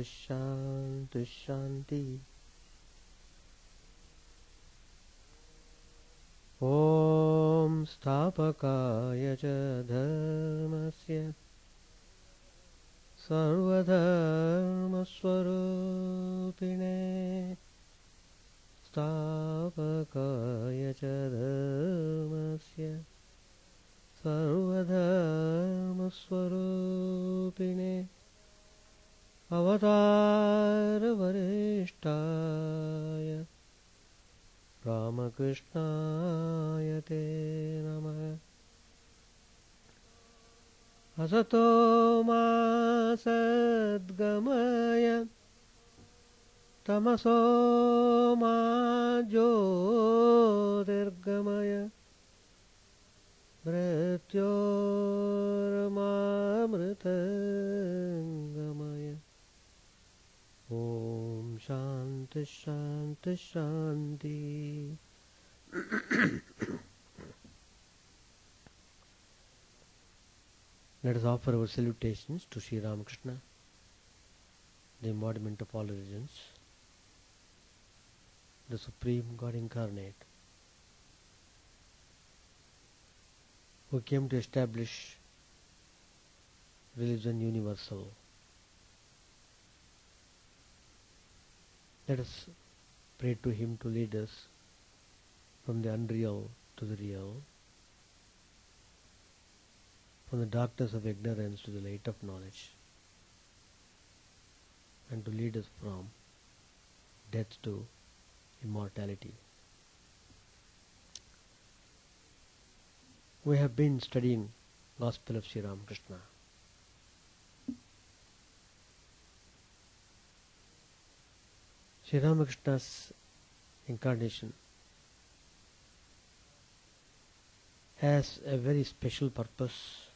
Shanti Shanti. Om Stapakaya cha dharmasya Sarvadharma Swarupine Stapakaya cha dharmasya Sarvadharma Swarupine Avatara Varishtaya Ramakrishna Te Namaha. Asato ma sadgamaya Tamaso ma jyotirgamaya Mrityormamritangamaya. Om Shanti Shanti Shanti. Let us offer our salutations to Sri Ramakrishna, the embodiment of all religions, the Supreme God Incarnate, who came to establish religion universal. Let us pray to Him to lead us from the unreal to the real, from the darkness of ignorance to the light of knowledge, and to lead us from death to immortality. We have been studying Gospel of Sri Ramakrishna. Sri Ramakrishna's incarnation has a very special purpose.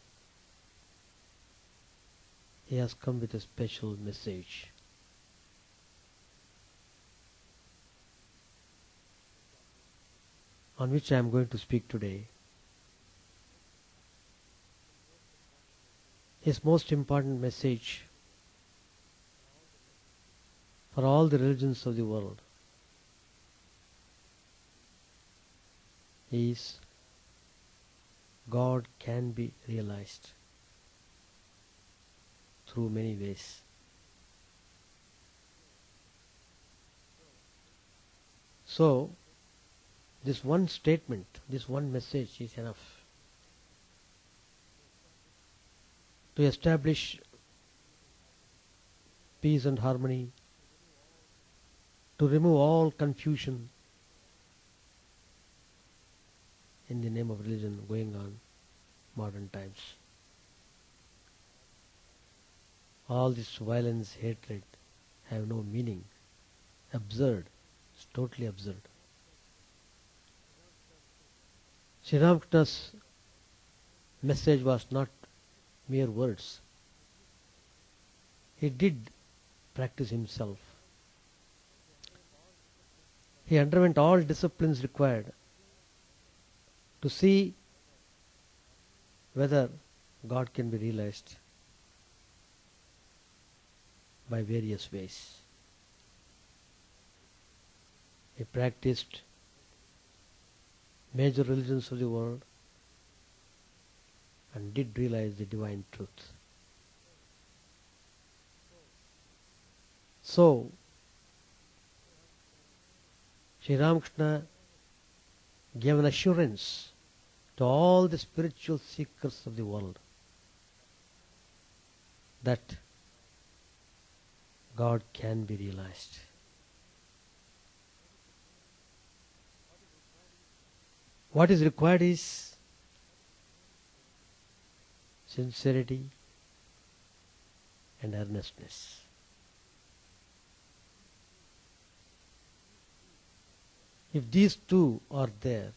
He has come with a special message. On which I am going to speak today. His most important message for all the religions of the world is God can be realized through many ways. So, this one statement, this one message is enough to establish peace and harmony, to remove all confusion in the name of religion going on modern times. All this violence, hatred have no meaning. Absurd. It's totally absurd. Sri Ramakrishna's message was not mere words. He did practice himself. He underwent all disciplines required to see whether God can be realized by various ways. He practiced major religions of the world and did realize the divine truth. So, Sri Ramakrishna gave an assurance to all the spiritual seekers of the world that God can be realized. What is required is sincerity and earnestness. If these two are there,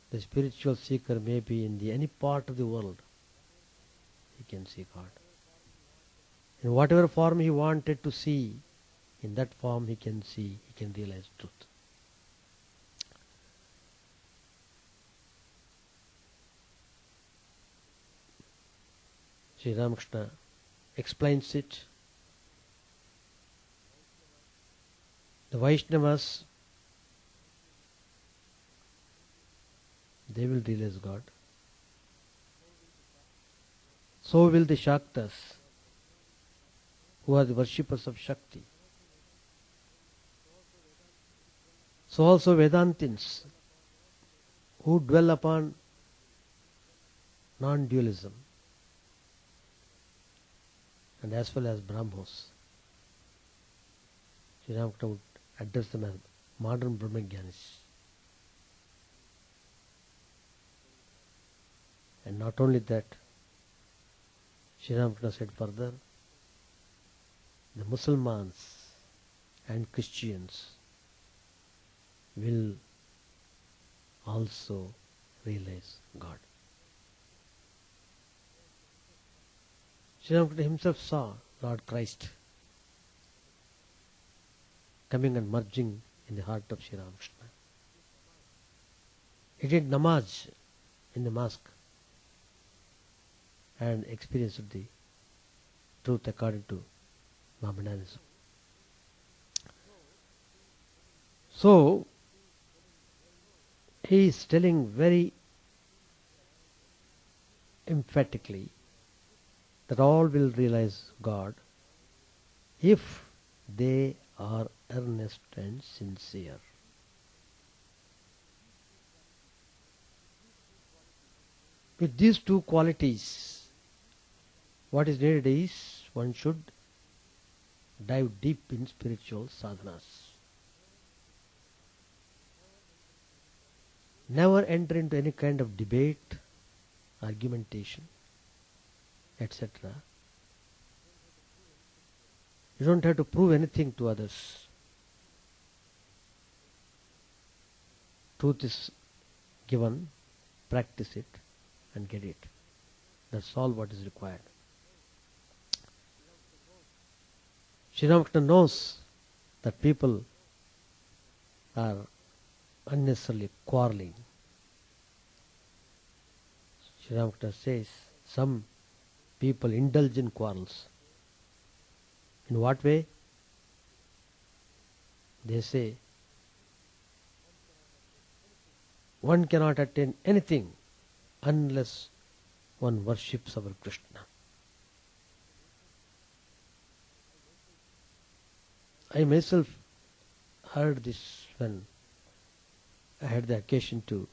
the spiritual seeker may be in any part of the world, he can see God. In whatever form he wanted to see, in that form he can see, he can realize truth. Sri Ramakrishna explains it The Vaishnavas, they will realize God. So will the Shaktas, who are the worshippers of Shakti. So also Vedantins, who dwell upon non-dualism, and as well as Brahmos. Sri Ramakrishna would address them as modern Brahmagyanis. And not only that, Sri Ramakrishna said further, the Muslims and Christians will also realize God. Sri Ramakrishna himself saw Lord Christ coming and merging in the heart of Sri Ramakrishna. He did namaz in the mosque and experienced the truth according to Mohammedanism. So, he is telling very emphatically that all will realize God if they are earnest and sincere. With these two qualities, what is needed is one should dive deep in spiritual sadhanas. Never enter into any kind of debate, argumentation, etc. You don't have to prove anything to others. Truth is given, practice it and get it. That's all what is required. Sri Ramakrishna knows that people are unnecessarily quarreling. Sri Ramakrishna says some people indulge in quarrels. In what way? They say one cannot attain anything unless one worships our Krishna. I myself heard this when I had the occasion to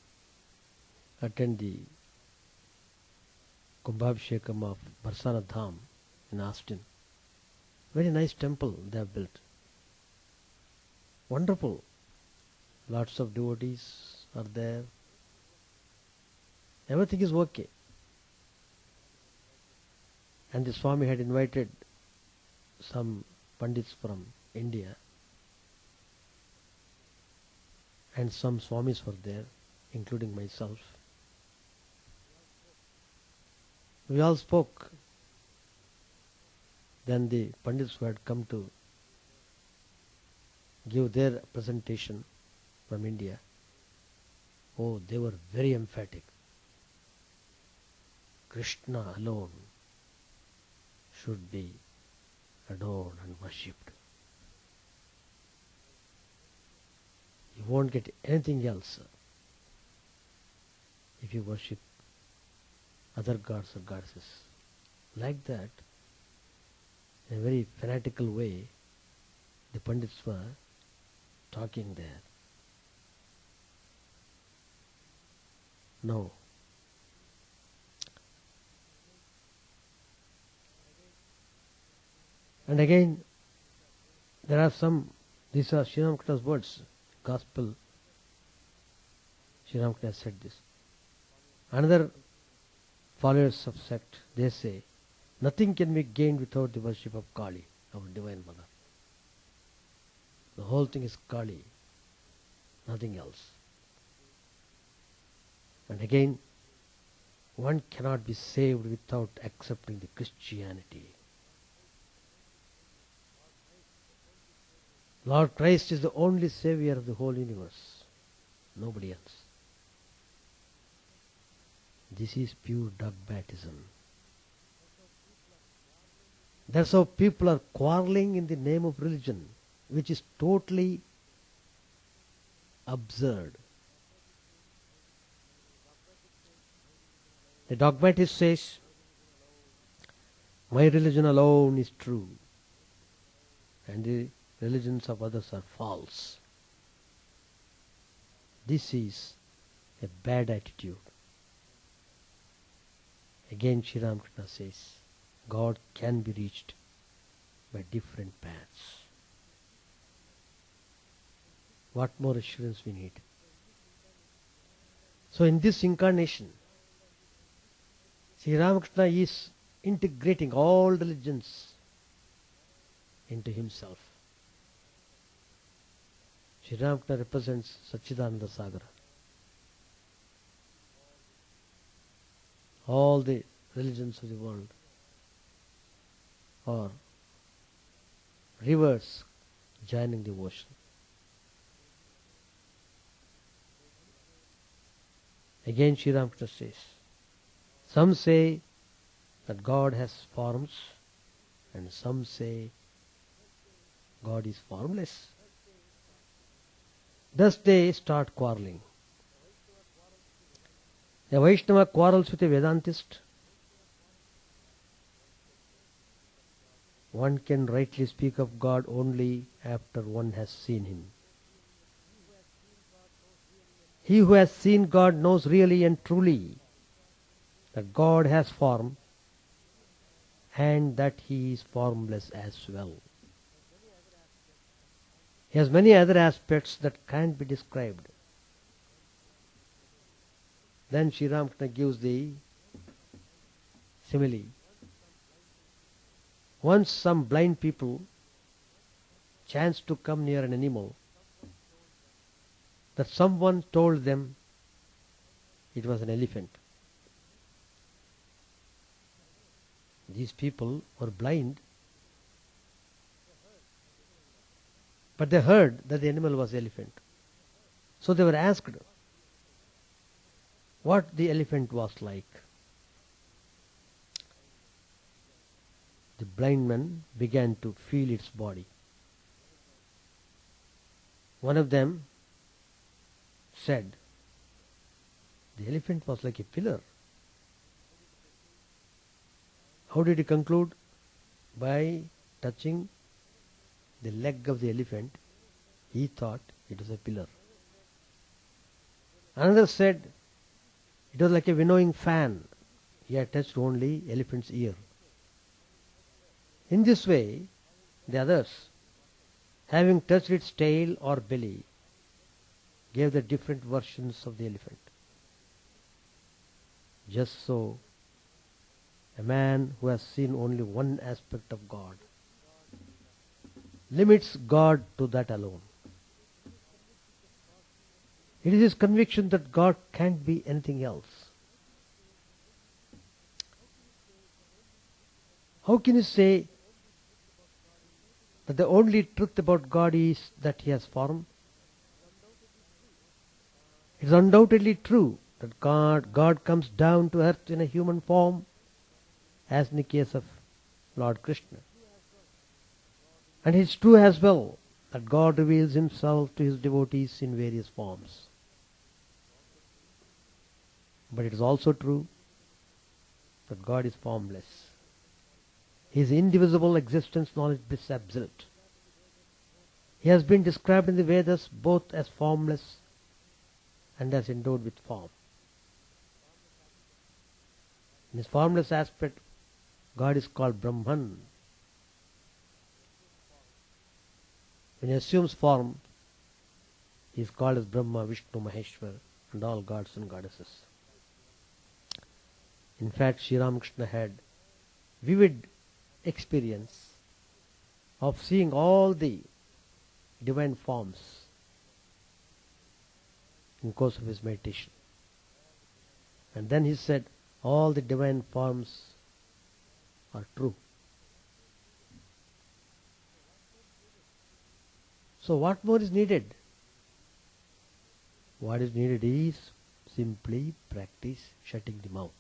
attend the Kumbhabhishekam of Barsana Dham in Austin. Very nice temple they have built. Wonderful. Lots of devotees are there. Everything is okay. And the Swami had invited some Pandits from India. And some Swamis were there, including myself. We all spoke. Then the Pandits who had come to give their presentation from India, oh, they were very emphatic. Krishna alone should be adored and worshipped. You won't get anything else if you worship other gods or goddesses. Like that, in a very fanatical way, the Pandits were talking there. No. And again, there are some, these are Sri Ramakrishna's words, gospel. Sri Ramakrishna said this. Another followers of sect, they say, nothing can be gained without the worship of Kali, our Divine Mother. The whole thing is Kali, nothing else. And again, one cannot be saved without accepting the Christianity. Lord Christ is the only Savior of the whole universe, nobody else. This is pure dogmatism. That's how people are quarreling in the name of religion, which is totally absurd. The dogmatist says, my religion alone is true, and the religions of others are false. This is a bad attitude. Again, Sri Ramakrishna says, God can be reached by different paths. What more assurance we need? So in this incarnation, Sri Ramakrishna is integrating all religions into himself. Sri Ramakrishna represents Satchidananda Sagara. All the religions of the world are rivers joining the ocean. Again, Sri Ramakrishna says, some say that God has forms, and some say God is formless. Thus they start quarreling. A Vaishnava quarrels with a Vedantist. One can rightly speak of God only after one has seen him. He who has seen God knows really and truly that God has form and that he is formless as well. He has many other aspects that can't be described. Then Sri Ramakrishna gives the simile. Once some blind people chanced to come near an animal that someone told them it was an elephant. These people were blind, but they heard that the animal was elephant. So they were asked what the elephant was like. The blind man began to feel its body. One of them said, the elephant was like a pillar. How did he conclude? By touching the leg of the elephant, he thought it was a pillar. Another said, it was like a winnowing fan. He had touched only elephant's ear. In this way, the others, having touched its tail or belly, gave the different versions of the elephant. Just so, a man who has seen only one aspect of God limits God to that alone. It is his conviction that God can't be anything else. How can you say that the only truth about God is that he has form? It is undoubtedly true that God comes down to earth in a human form, as in the case of Lord Krishna. And it is true as well that God reveals himself to his devotees in various forms. But it is also true that God is formless. His indivisible existence, knowledge, bliss, absolute. He has been described in the Vedas both as formless and as endowed with form. In his formless aspect, God is called Brahman. When he assumes form, he is called as Brahma, Vishnu, Maheshwar, and all gods and goddesses. In fact, Sri Ramakrishna had vivid experience of seeing all the divine forms in course of his meditation. And then he said, all the divine forms are true. So what more is needed? What is needed is simply practice shutting the mouth.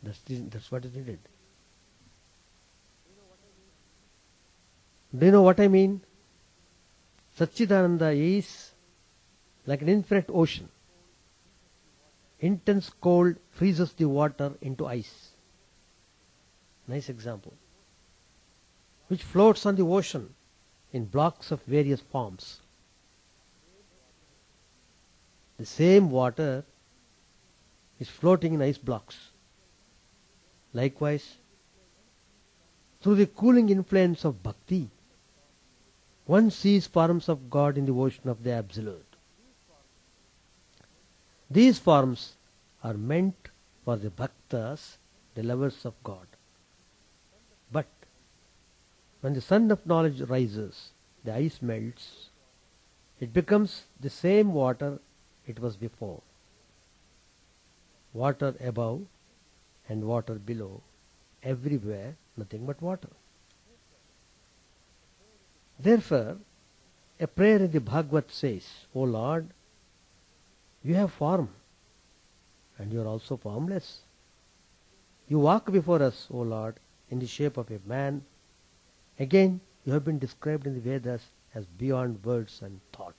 That's what is needed. Do you know what I mean? Satchidananda is like an infinite ocean. Intense cold freezes the water into ice. Nice example. Which floats on the ocean in blocks of various forms. The same water is floating in ice blocks. Likewise, through the cooling influence of bhakti, one sees forms of God in the ocean of the Absolute. These forms are meant for the bhaktas, the lovers of God. But when the sun of knowledge rises, the ice melts, it becomes the same water it was before. Water above and water below, everywhere nothing but water. Therefore, a prayer in the Bhagavad says, O Lord, you have form and you are also formless. You walk before us, O Lord, in the shape of a man. Again, you have been described in the Vedas as beyond words and thought.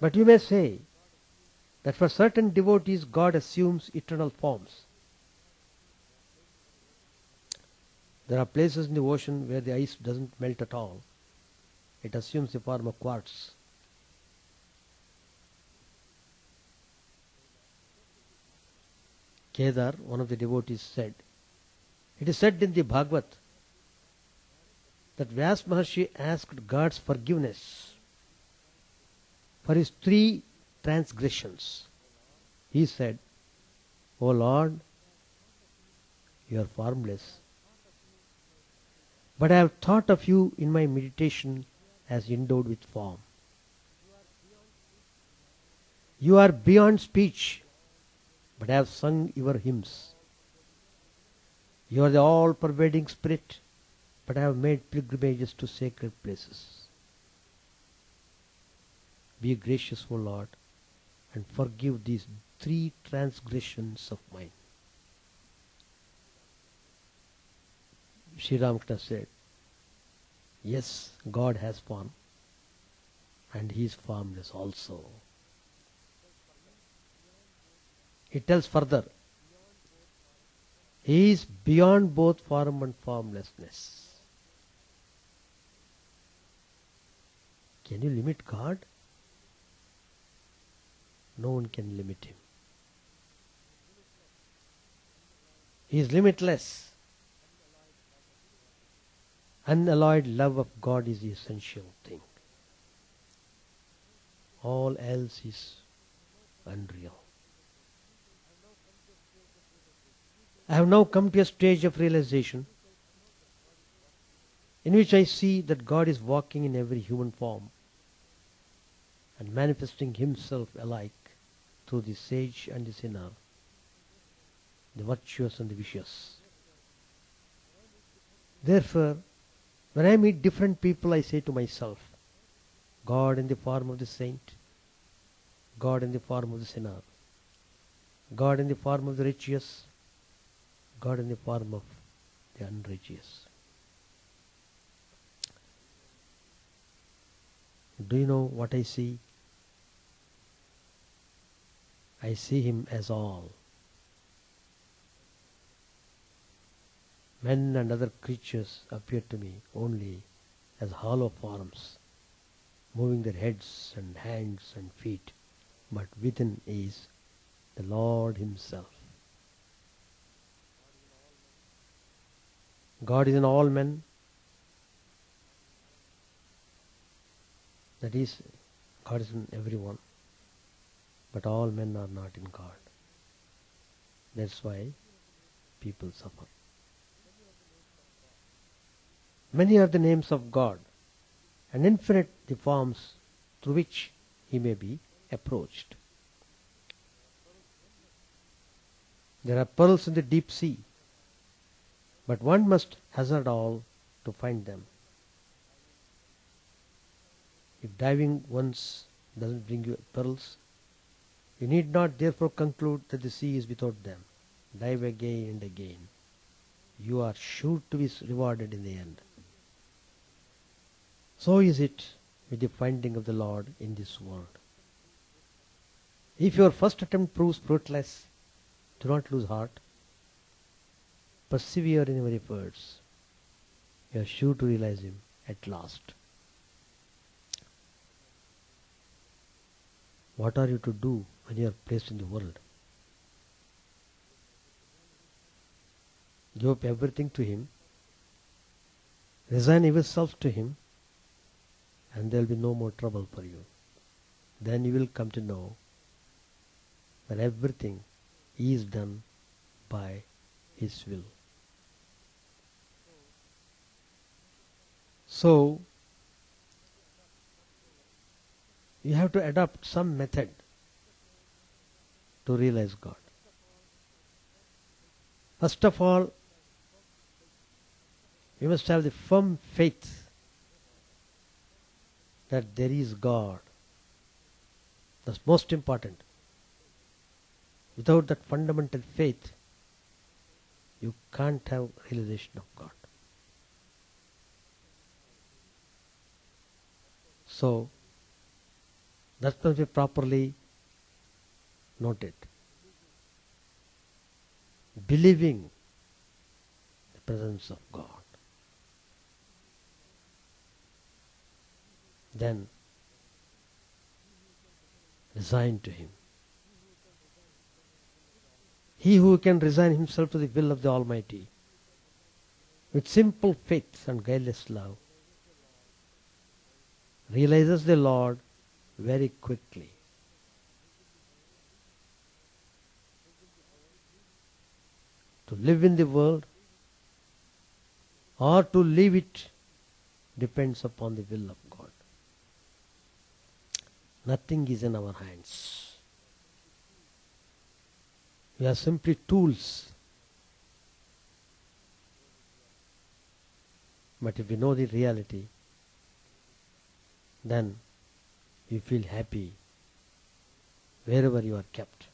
But you may say that for certain devotees God assumes eternal forms. There are places in the ocean where the ice doesn't melt at all. It assumes the form of quartz. Kedar, one of the devotees, said, it is said in the Bhagavad that Vyas Maharshi asked God's forgiveness for his 3 transgressions. He said, O Lord, you are formless, but I have thought of you in my meditation as endowed with form. You are beyond speech, but I have sung your hymns. You are the all-pervading Spirit, but I have made pilgrimages to sacred places. Be gracious, O Lord, and forgive these 3 transgressions of mine. Sri Ramakrishna said, yes, God has form, and He is formless also. It tells further, He is beyond both form and formlessness. Can you limit God? No one can limit Him. He is limitless. Unalloyed love of God is the essential thing. All else is unreal. I have now come to a stage of realization in which I see that God is walking in every human form and manifesting Himself alike through the sage and the sinner, the virtuous and the vicious. Therefore, when I meet different people, I say to myself, God in the form of the saint, God in the form of the sinner, God in the form of the righteous, God in the form of the unrighteous. Do you know what I see? I see Him as all. Men and other creatures appear to me only as hollow forms, moving their heads and hands and feet, but within is the Lord Himself. God is in all men. That is, God is in everyone. But all men are not in God. That's why people suffer. Many are the names of God, and infinite the forms through which He may be approached. There are pearls in the deep sea, but one must hazard all to find them. If diving once doesn't bring you pearls, you need not therefore conclude that the sea is without them. Dive again and again. You are sure to be rewarded in the end. So is it with the finding of the Lord in this world. If your first attempt proves fruitless, do not lose heart. Persevere in your efforts. You are sure to realize Him at last. What are you to do when you are placed in the world? Give up everything to Him. Resign yourself to Him, and there will be no more trouble for you. Then you will come to know that everything is done by His will. So, you have to adopt some method to realize God. First of all, you must have the firm faith that there is God. That's most important. Without that fundamental faith, you can't have realization of God. So, that must be properly noted. Believing the presence of God. Then resign to Him. He who can resign himself to the will of the Almighty with simple faith and guileless love realizes the Lord very quickly. To live in the world or to leave it depends upon the will of God. Nothing is in our hands. We are simply tools. But if we know the reality, then you feel happy wherever you are kept.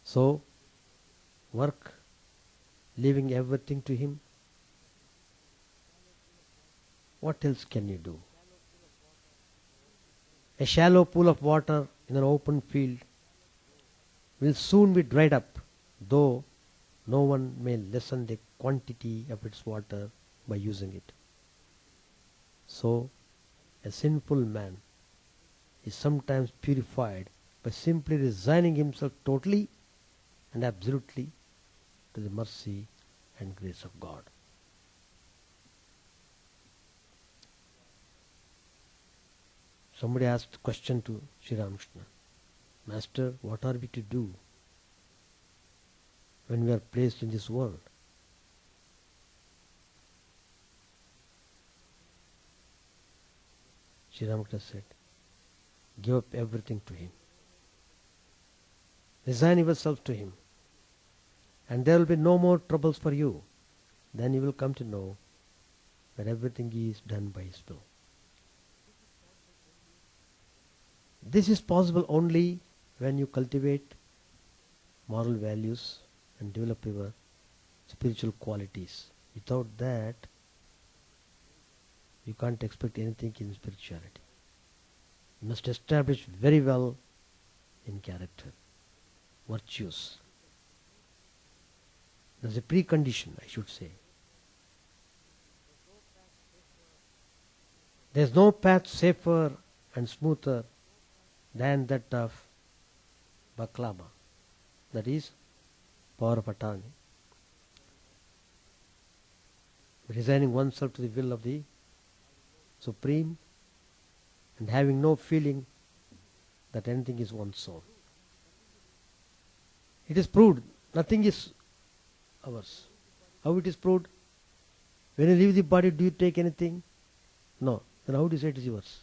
So, work, leaving everything to Him. What else can you do? A shallow pool of water in an open field will soon be dried up, though no one may lessen the quantity of its water by using it. So, a sinful man is sometimes purified by simply resigning himself totally and absolutely to the mercy and grace of God. Somebody asked a question to Sri Ramakrishna, Master, what are we to do when we are placed in this world? Sri Ramakrishna said, give up everything to Him. Resign yourself to Him. And there will be no more troubles for you. Then you will come to know that everything is done by His will. This is possible only when you cultivate moral values and develop your spiritual qualities. Without that, you can't expect anything in spirituality. You must establish very well in character, virtues. There's a precondition, I should say. There's no path safer and smoother than that of baklava, that is, power of attorney. Resigning oneself to the will of the Supreme and having no feeling that anything is one's own. It is proved, nothing is ours. How it is proved? When you leave the body, do you take anything? No. Then how do you say it is yours?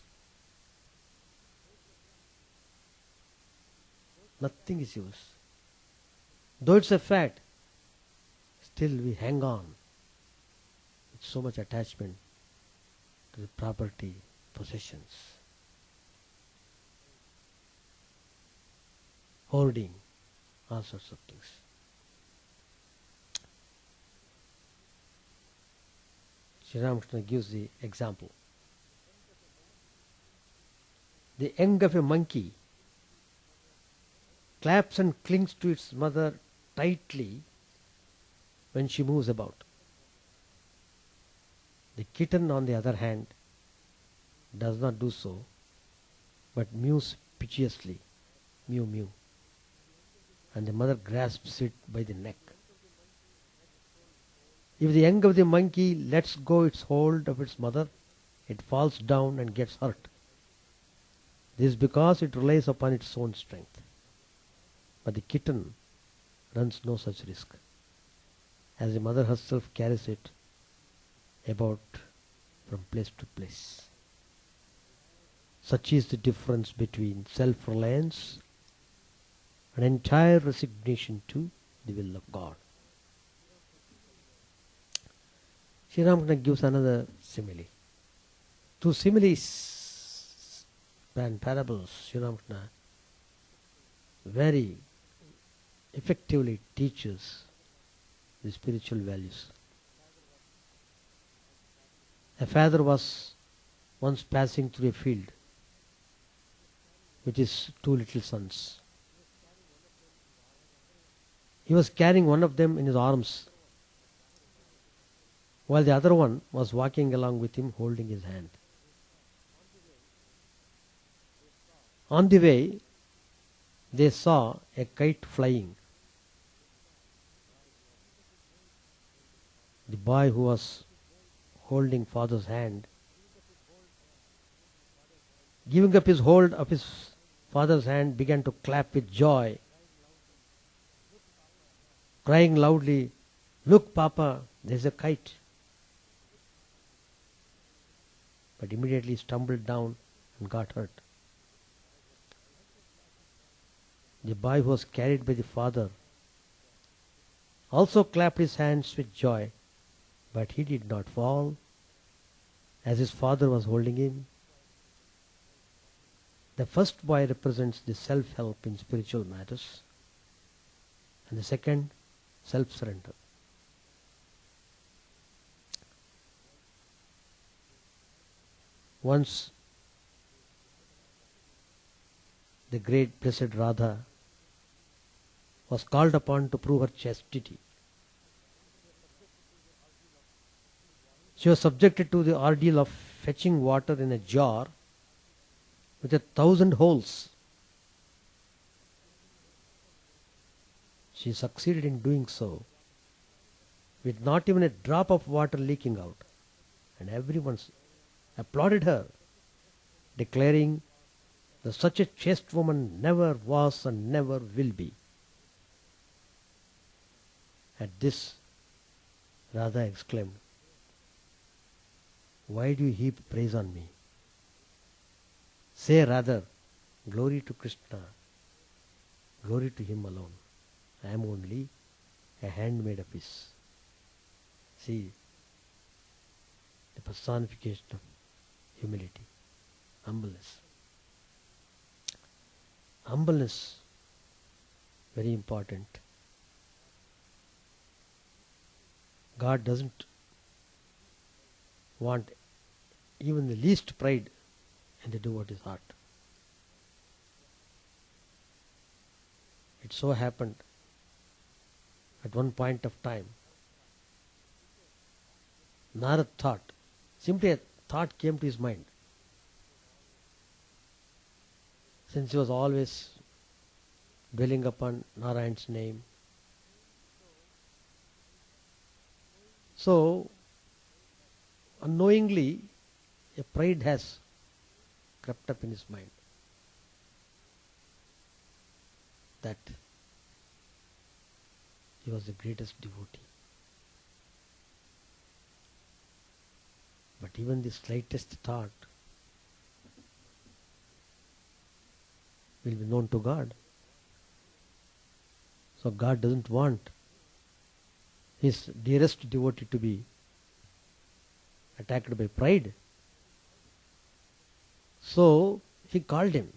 Nothing is yours. Though it's a fact, still we hang on with so much attachment to the property, possessions, hoarding, all sorts of things. Sri Ramakrishna gives the example. The young of a monkey claps and clings to its mother tightly when she moves about. The kitten, on the other hand, does not do so, but mews piteously, mew mew, and the mother grasps it by the neck. If the young of the monkey lets go its hold of its mother, it falls down and gets hurt. This is because it relies upon its own strength. But the kitten runs no such risk, as the mother herself carries it about from place to place. Such is the difference between self-reliance and entire resignation to the will of God. Sri Ramakrishna gives another simile. Through similes and parables, Sri Ramakrishna very effectively teaches the spiritual values. A father was once passing through a field with his two little sons. He was carrying one of them in his arms, while the other one was walking along with him holding his hand. On the way, they saw a kite flying. The boy who was holding father's hand, giving up his hold of his father's hand, began to clap with joy, crying loudly, "Look, Papa, there's a kite." But immediately stumbled down and got hurt. The boy who was carried by the father also clapped his hands with joy, but he did not fall, as his father was holding him. The first boy represents the self-help in spiritual matters, and the second, self-surrender. Once, the great blessed Radha was called upon to prove her chastity. She was subjected to the ordeal of fetching water in a jar with 1,000 holes. She succeeded in doing so with not even a drop of water leaking out, and everyone applauded her, declaring that such a chaste woman never was and never will be. At this, Radha exclaimed, "Why do you heap praise on me? Say rather, glory to Krishna, glory to him alone. I am only a handmaid of his." See, the personification of humility, humbleness. Humbleness, very important. God doesn't want even the least pride in the devotee's heart. It so happened at one point of time, Narad thought, simply a thought came to his mind. Since he was always dwelling upon Narayan's name, so unknowingly a pride has crept up in his mind that he was the greatest devotee. But even the slightest thought will be known to God. So God doesn't want his dearest devotee to be attacked by pride. So he called him.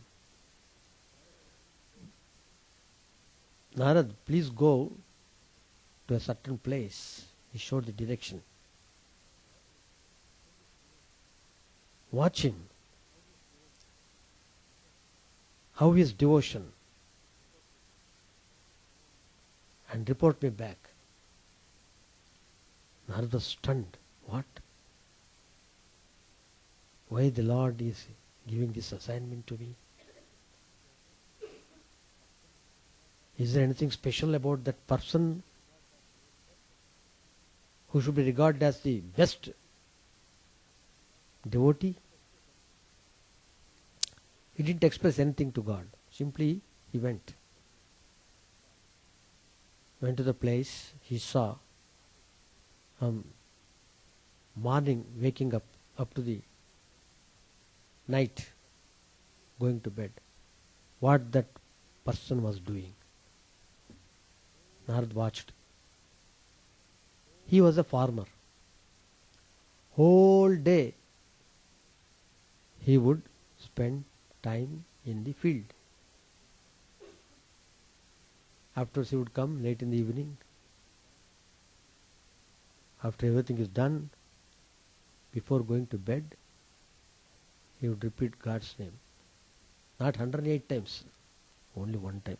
Narad, please go to a certain place. He showed the direction. Watch him. How his devotion. And report me back. Narada was stunned. What? Why the Lord is giving this assignment to me? Is there anything special about that person who should be regarded as the best devotee? He didn't express anything to God. Simply he went. Went to the place. He saw morning waking up to the night going to bed. What that person was doing. Narad watched. He was a farmer. Whole day he would spend time in the field. Afterwards he would come late in the evening. After everything is done, before going to bed, he would repeat God's name. Not 108 times, only one time.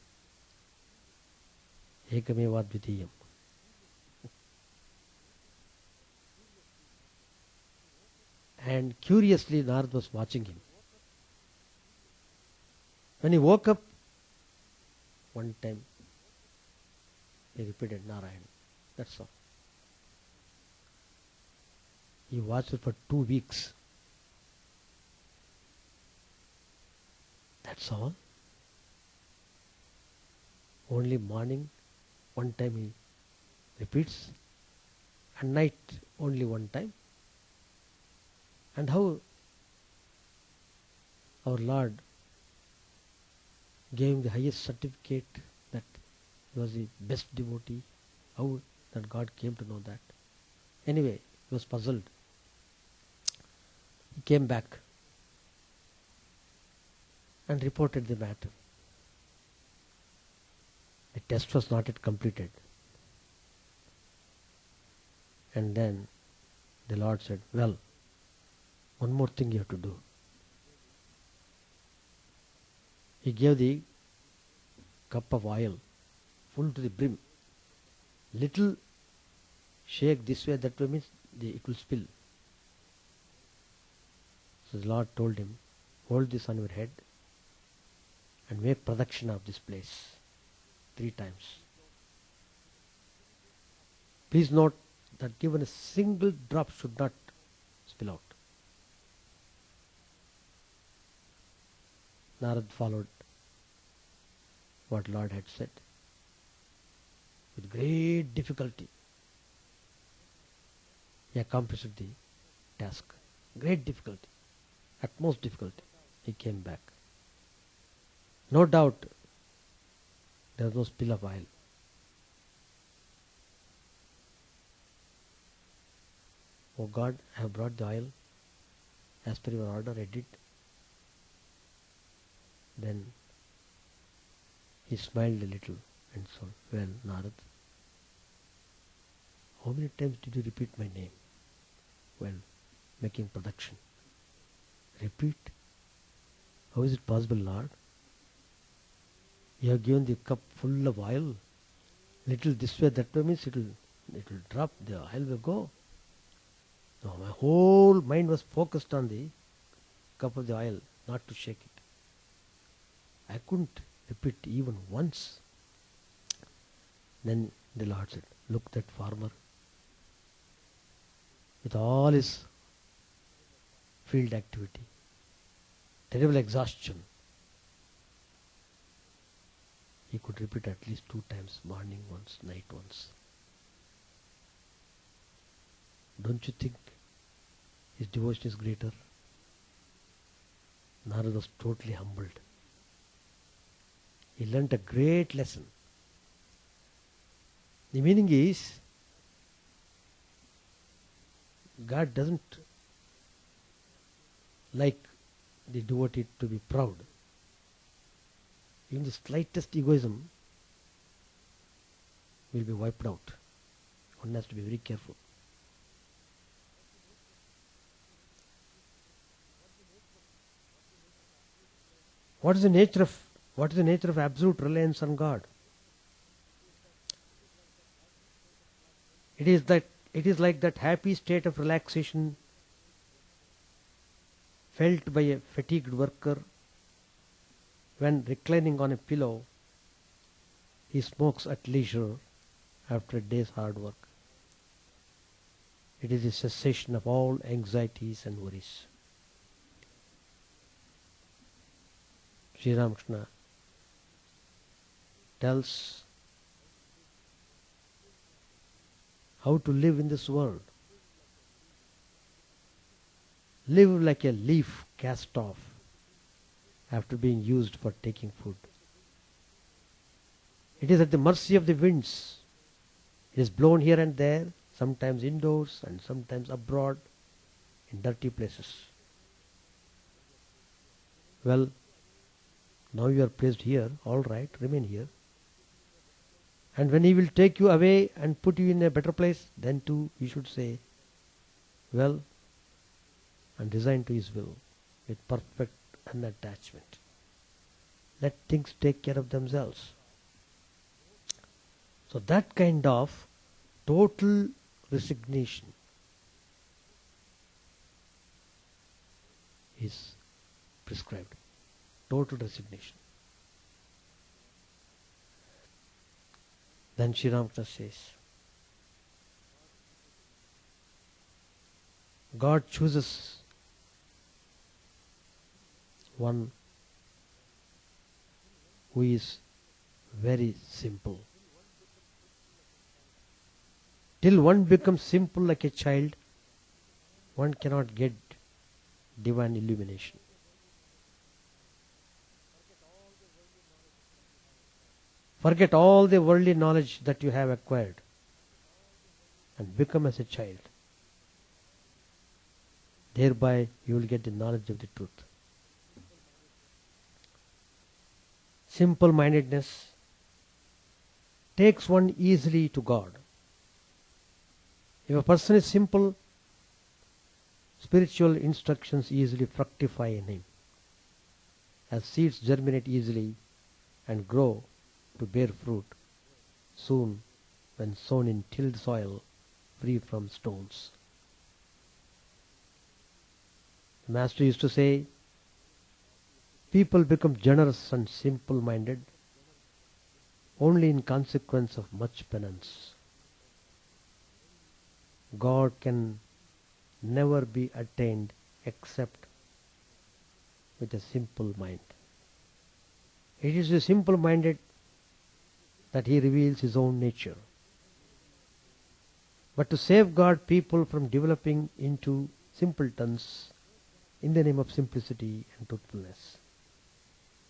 Ekameva dvitiyam. And curiously Narad was watching him. When he woke up, one time he repeated Narayan. That's all. He watched it for 2 weeks. That's all. Only morning, one time he repeats, and night only one time. And how our Lord gave him the highest certificate that he was the best devotee. How that God came to know that. Anyway, he was puzzled. He came back and reported the matter. The test was not yet completed. And then the Lord said, well, one more thing you have to do. He gave the cup of oil full to the brim. Little shake this way, that way means it will spill. So the Lord told him, hold this on your head and make pradakshina of this place 3 times. Please note that even a single drop should not spill out. Narad followed what Lord had said with great difficulty. He accomplished the task. Great difficulty. Utmost difficulty. He came back. No doubt there was no spill of oil. Oh God, I have brought the oil as per your order. I did. Then he smiled a little and said, well, Narad, how many times did you repeat my name? Well, making production. Repeat? How is it possible, Lord? You have given the cup full of oil. Little this way, that way means it will drop, the oil will go. No, my whole mind was focused on the cup of the oil, not to shake it. I couldn't repeat even once. Then the Lord said, look, that farmer, with all his field activity, terrible exhaustion, he could repeat at least 2 times, morning once, night once. Don't you think his devotion is greater? Narada was totally humbled. He learnt a great lesson. The meaning is, God doesn't like the devotee to be proud. Even the slightest egoism will be wiped out. One has to be very careful. What is the nature of absolute reliance on God? It is like that happy state of relaxation felt by a fatigued worker when reclining on a pillow he smokes at leisure after a day's hard work. It is the cessation of all anxieties and worries. Sri Ramakrishna tells how to live in this world. Live like a leaf cast off after being used for taking food. It is at the mercy of the winds. It is blown here and there, sometimes indoors and sometimes abroad in dirty places. Well, now you are placed here, all right, remain here. And when he will take you away and put you in a better place, then too you should say, well, and resign to his will with perfect unattachment. Let things take care of themselves. So that kind of total resignation is prescribed. Total resignation. Then Sri Ramakrishna says, God chooses one who is very simple. Till one becomes simple like a child, one cannot get divine illumination. Forget all the worldly knowledge that you have acquired and become as a child. Thereby you will get the knowledge of the truth. Simple-mindedness takes one easily to God. If a person is simple, spiritual instructions easily fructify in him, as seeds germinate easily and grow to bear fruit soon when sown in tilled soil free from stones. The Master used to say, people become generous and simple-minded only in consequence of much penance. God can never be attained except with a simple mind. It is the simple-minded that he reveals his own nature. But to safeguard people from developing into simpletons in the name of simplicity and truthfulness,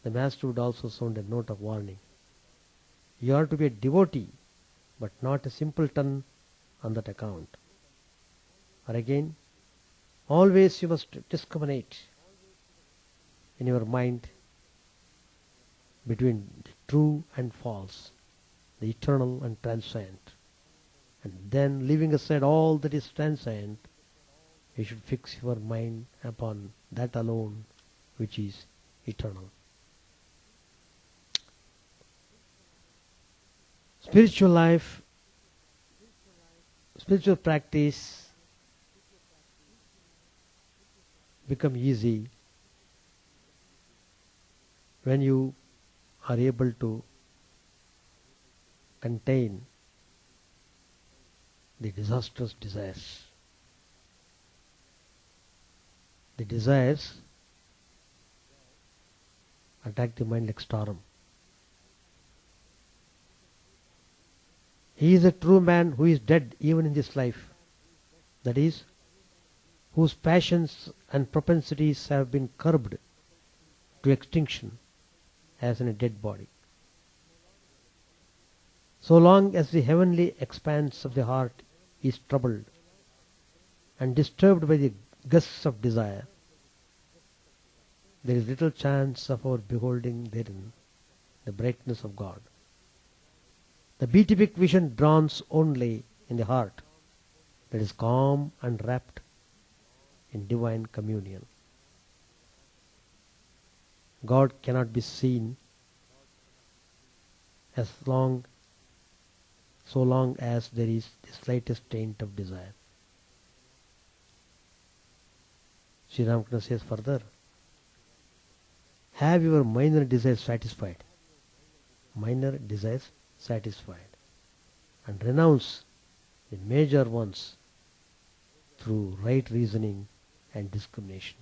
the Master would also sound a note of warning. You are to be a devotee, but not a simpleton on that account. Or again, always you must discriminate in your mind between the true and false, the eternal and transient. And then, leaving aside all that is transient, you should fix your mind upon that alone which is eternal. Spiritual life, spiritual practice become easy when you are able to contain the disastrous desires. The desires attack the mind like storm. He is a true man who is dead even in this life. That is, whose passions and propensities have been curbed to extinction as in a dead body. So long as the heavenly expanse of the heart is troubled and disturbed by the gusts of desire, there is little chance of our beholding therein the brightness of God. The beatific vision dawns only in the heart that is calm and wrapped in divine communion. God cannot be seen as long so long as there is the slightest taint of desire. Sri Ramakrishna says further, have your minor desires satisfied, minor desires satisfied, and renounce the major ones through right reasoning and discrimination.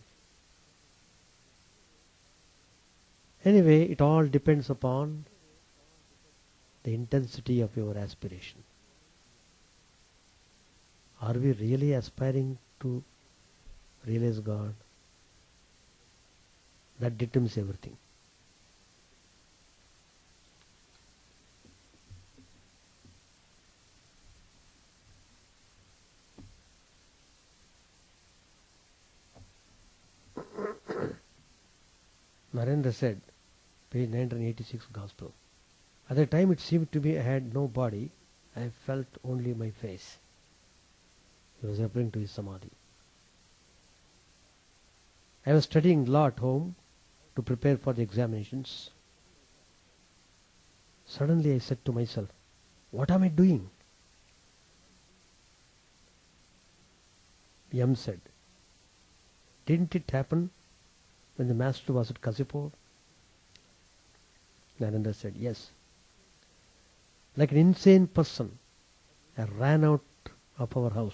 Anyway, it all depends upon the intensity of your aspiration. Are we really aspiring to realize God? That determines everything. Narendra said, page 986 Gospel. At the time it seemed to me I had no body, I felt only my face. He was referring to his samadhi. I was studying law at home to prepare for the examinations. Suddenly I said to myself, what am I doing? Yam said, didn't it happen when the master was at Kasipur? Narendra said, yes. Like an insane person, I ran out of our house.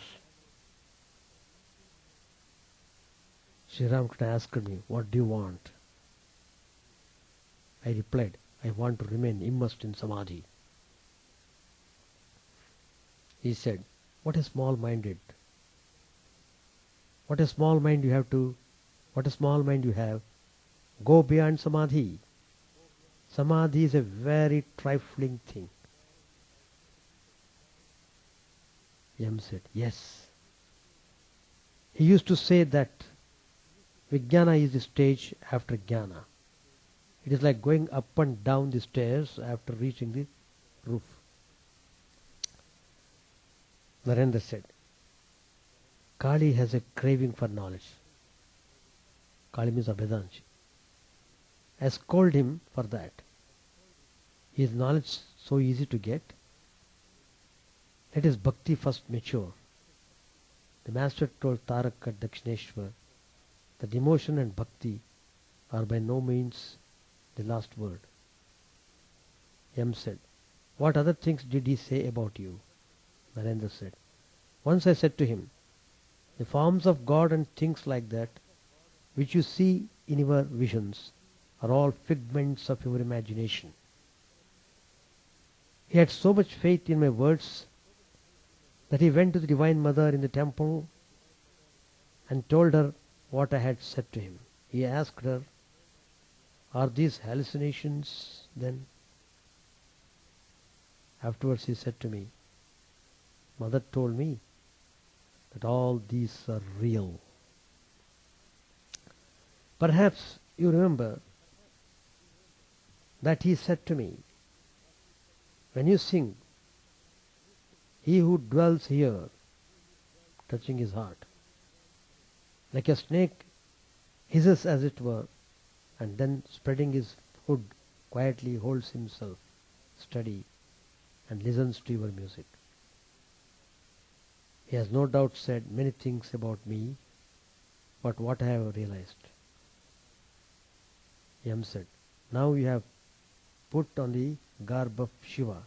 Sri Ramakrishna asked me, what do you want? I replied, I want to remain immersed in samadhi. He said, what a small-minded. What a small mind you have. Go beyond samadhi. Samadhi is a very trifling thing. Yam said, yes. He used to say that Vijnana is the stage after Jnana. It is like going up and down the stairs after reaching the roof. Narendra said, Kali has a craving for knowledge. Kali means Abhedanshi. I scold him for that. Is knowledge so easy to get? Let his bhakti first mature. The master told Tarak at Dakshineshwar that devotion and bhakti are by no means the last word. Yam said, what other things did he say about you? Narendra said, once I said to him, the forms of God and things like that which you see in your visions are all figments of your imagination. He had so much faith in my words that he went to the Divine Mother in the temple and told her what I had said to him. He asked her, are these hallucinations then? Afterwards he said to me, Mother told me that all these are real. Perhaps you remember that he said to me, when you sing, he who dwells here, touching his heart, like a snake hisses as it were, and then spreading his hood quietly holds himself steady and listens to your music. He has no doubt said many things about me, but what I have realized. Yam said, now you have put on the garb of Shiva.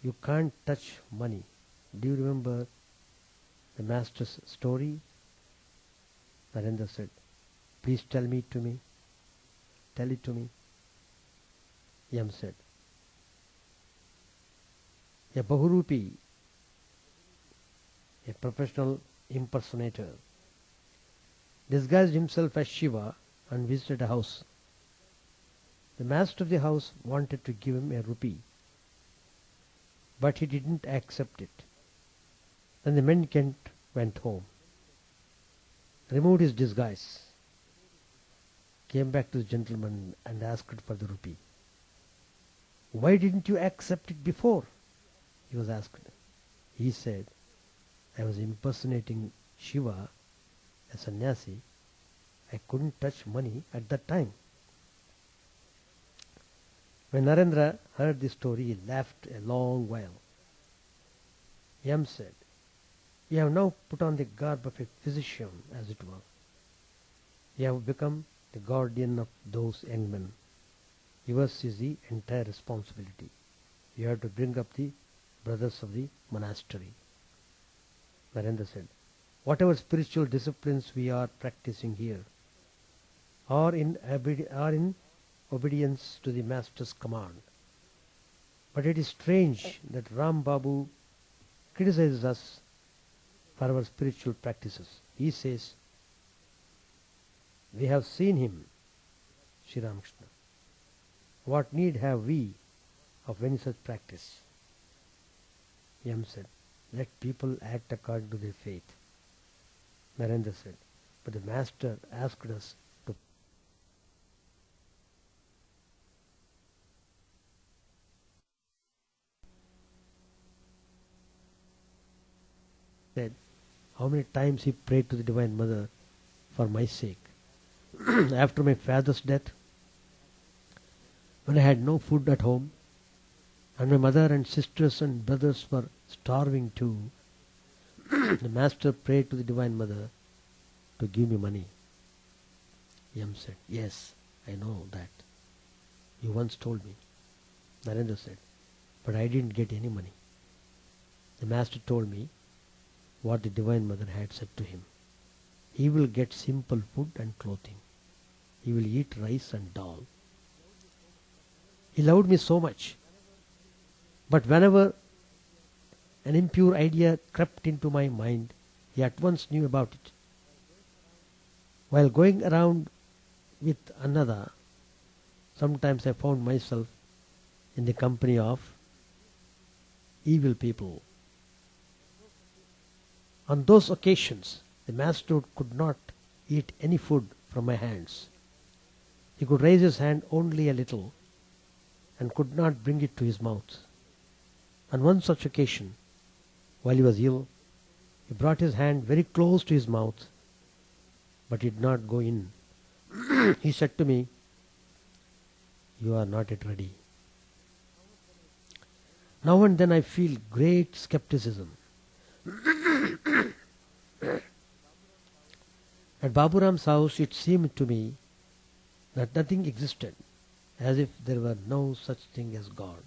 You can't touch money. Do you remember the master's story? Narendra said, please tell it to me. Yam said, a Bahurupi, a professional impersonator, disguised himself as Shiva and visited a house. The master of the house wanted to give him a rupee, but he didn't accept it. Then the mendicant went home, removed his disguise, came back to the gentleman and asked for the rupee. Why didn't you accept it before? He was asked. He said, I was impersonating Shiva, a sannyasi, I couldn't touch money at that time. When Narendra heard this story, he laughed a long while. Yam said, "You have now put on the garb of a physician, as it were. You have become the guardian of those young men. Yours is the entire responsibility. You have to bring up the brothers of the monastery." Narendra said, "Whatever spiritual disciplines we are practicing here are in obedience to the Master's command. But it is strange that Ram Babu criticizes us for our spiritual practices. He says, 'We have seen him, Sri Ramakrishna. What need have we of any such practice?' Yam said, 'Let people act according to their faith.' Narendra said, 'But the Master asked us to said how many times he prayed to the Divine Mother for my sake. After my father's death, when I had no food at home, and my mother and sisters and brothers were starving too, the Master prayed to the Divine Mother to give me money." Yam said, "Yes, I know that. You once told me." Narendra said, "But I didn't get any money. The Master told me what the Divine Mother had said to him. He will get simple food and clothing. He will eat rice and dal. He loved me so much. But whenever an impure idea crept into my mind, he at once knew about it. While going around with another, sometimes I found myself in the company of evil people. On those occasions, the Master could not eat any food from my hands. He could raise his hand only a little and could not bring it to his mouth. On one such occasion, while he was ill, he brought his hand very close to his mouth, but it did not go in. He said to me, 'You are not yet ready.' Now and then I feel great skepticism. At Baburam's house it seemed to me that nothing existed, as if there were no such thing as God."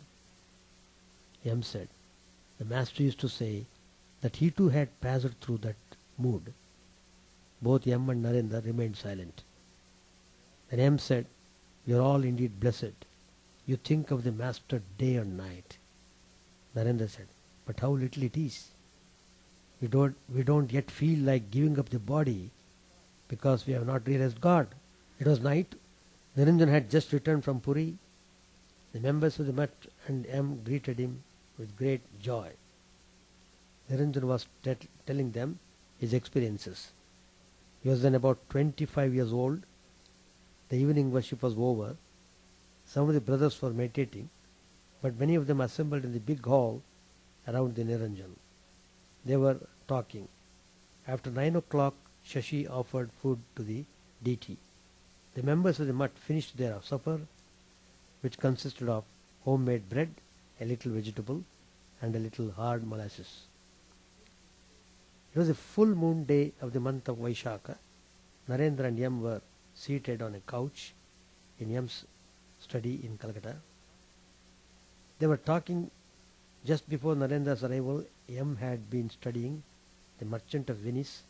Yam said, "The Master used to say that he too had passed through that mood." Both Yam and Narendra remained silent. Then Yam said, "You are all indeed blessed. You think of the Master day and night." Narendra said, "But how little it is. We don't yet feel like giving up the body because we have not realized God." It was night. Niranjan had just returned from Puri. The members of the Math and M greeted him with great joy. Niranjan was telling them his experiences. He was then about 25 years old. The evening worship was over. Some of the brothers were meditating, but many of them assembled in the big hall around the Niranjan. They were talking. After 9 o'clock, Shashi offered food to the deity. The members of the Math finished their supper, which consisted of homemade bread, a little vegetable, and a little hard molasses. It was a full moon day of the month of Vaishaka. Narendra and Yam were seated on a couch in Yam's study in Calcutta. They were talking just before Narendra's arrival. Yam had been studying The Merchant of Venice,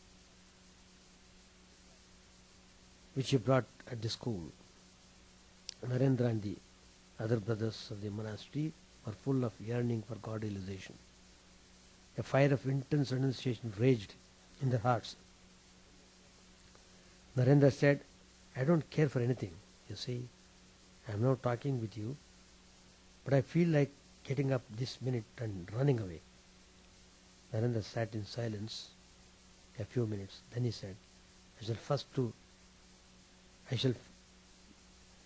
which he brought at the school. Narendra and the other brothers of the monastery were full of yearning for God realization. A fire of intense renunciation raged in their hearts. Narendra said, "I don't care for anything. You see, I am now talking with you, but I feel like getting up this minute and running away." Narendra sat in silence a few minutes. Then he said,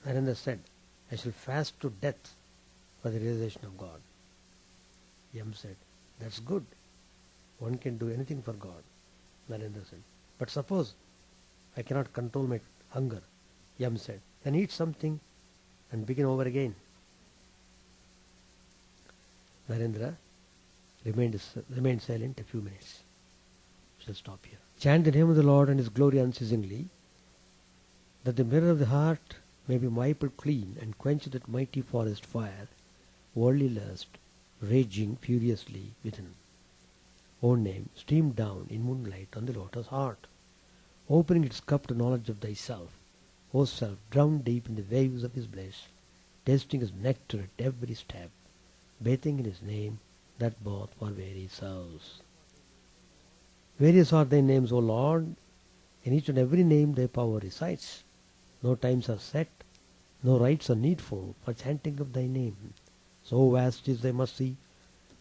Narendra said, "I shall fast to death for the realization of God." Yam said, "That's good. One can do anything for God." Narendra said, "But suppose I cannot control my hunger. Yam said. Then eat something and begin over again. Narendra remained silent a few minutes. Shall stop here. Chant the name of the Lord and His glory unceasingly, that the mirror of the heart may be wiped clean and quench that mighty forest fire, worldly lust, raging furiously within. Own name streamed down in moonlight on the lotus heart, opening its cup to knowledge of thyself. O self, drowned deep in the waves of His bliss, tasting His nectar at every step, bathing in His name that both for very selves. Various are thy names, O Lord. In each and every name thy power resides. No times are set, no rites are needful for chanting of thy name. So vast is thy mercy,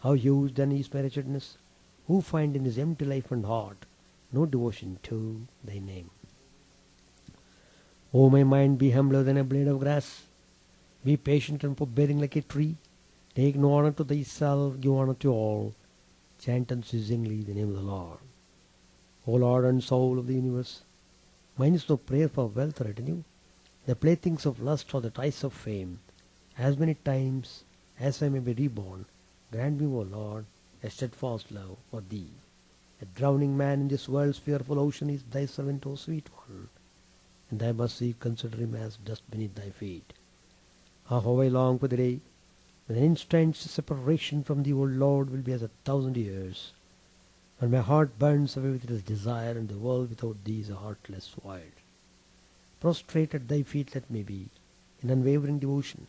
how huge then is my wretchedness, who find in his empty life and heart no devotion to thy name. O my mind, be humbler than a blade of grass. Be patient and forbearing like a tree. Take no honor to thyself, give honor to all. Chant unceasingly the name of the Lord. O Lord and soul of the universe, mine is no prayer for wealth or retinue, the playthings of lust or the ties of fame. As many times as I may be reborn, grant me, O Lord, a steadfast love for thee. A drowning man in this world's fearful ocean is thy servant, O sweet one. And thy mercy consider him as dust beneath thy feet. Ah, how I long for the day when an instant's separation from thee, O Lord, will be as 1,000 years. When my heart burns away with its desire, and the world without thee is a heartless void. Prostrate at thy feet let me be, in unwavering devotion,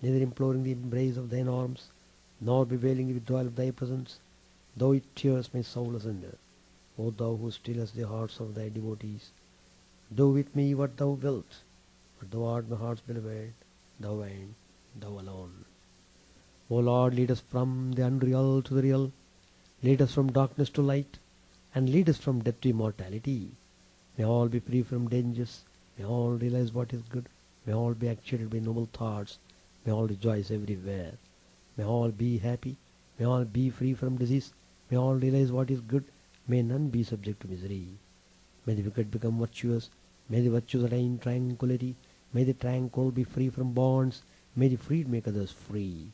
neither imploring the embrace of thine arms, nor bewailing the withdrawal of thy presence, though it tears my soul asunder. O thou who stillest the hearts of thy devotees, do with me what thou wilt, for thou art my heart's beloved, thou and thou alone. O Lord, lead us from the unreal to the real, lead us from darkness to light, and lead us from death to immortality. May all be free from dangers, may all realize what is good, may all be actuated by noble thoughts, may all rejoice everywhere, may all be happy, may all be free from disease, may all realize what is good, may none be subject to misery. May the wicked become virtuous, may the virtuous attain tranquility, may the tranquil be free from bonds, may the freed make others free.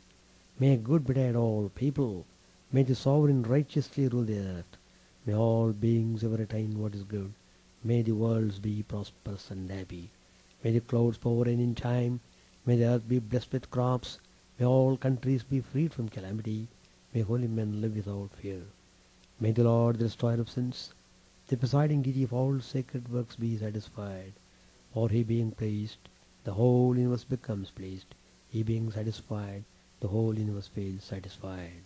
May good betide all people, may the sovereign righteously rule the earth, may all beings ever attain what is good, may the worlds be prosperous and happy, may the clouds pour rain in time, may the earth be blessed with crops, may all countries be freed from calamity, may holy men live without fear. May the Lord, the destroyer of sins, the presiding deity of all sacred works, be satisfied. For he being pleased, the whole universe becomes pleased. He being satisfied, the whole universe feels satisfied.